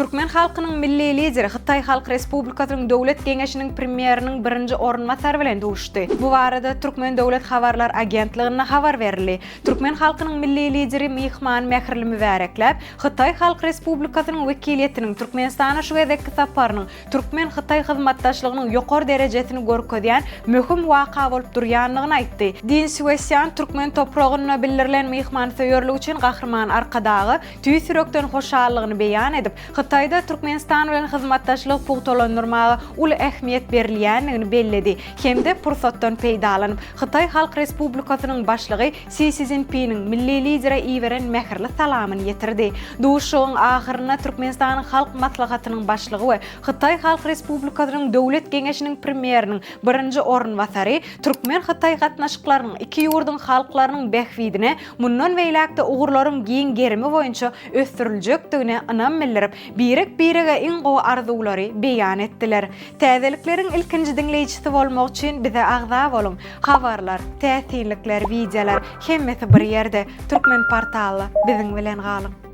Türkmen halkynyň milli lideri Xitay Halk Respublikasynyň Döwlet Geňeşiniň Premýeriniň birinji orunbasary bilen duşuşdy. Bu barada Türkmen Döwlet habarlar agentligine habar berildi. Türkmen halkynyň milli lideri Mihman Mährli mübareklep Xitay Halk Respublikasynyň wekiliýetiniň Türkmenistana şuwedeki saparynyň Türkmen Xitay hyzmatdaşlygynyň ýokary derejesini görkezýän möhüm waka bolup durýanlygyny aýtdy. Din Suwesiýan Türkmen topragyna bildirilen Mihman söýerligi üçin gahrman arkadagy tüýsürekden hoşallygyny beýan edip Xitayda Türkmenistan bilen hyzmatdaşlyk puгталандырmagy uly ähmiýet berilýändigini belledi. Hemde pursatdan peýdalanyp Xitay Halk Respublikasynyň başlygy Xi Jinping'in milli lidere iýeren mährli salamyny ýetirdi. Duşuşyň ahyryna Türkmenistanyň halk maslahatynyň başlygy we Xitay Halk Respublikasynyň Döwlet Geňeşiniň Premýeriniň birinji orunbasary Türkmen Xitay gatnaşyklarynyň iki ýurdun halklarynyň behwidine mundan beýlekde ugurlaryň giň gerimi boýunça ösdüriljekdigine ynam bildirip birege iň gowy arzulary beýan etdiler. Täzeliklerin ilkinji dinleýijisi bolmak üçin bize agza bolun. Habarlar, täsirlikler, videolar hemmesi bir ýerde Turkmenportal biziň bilen galyň.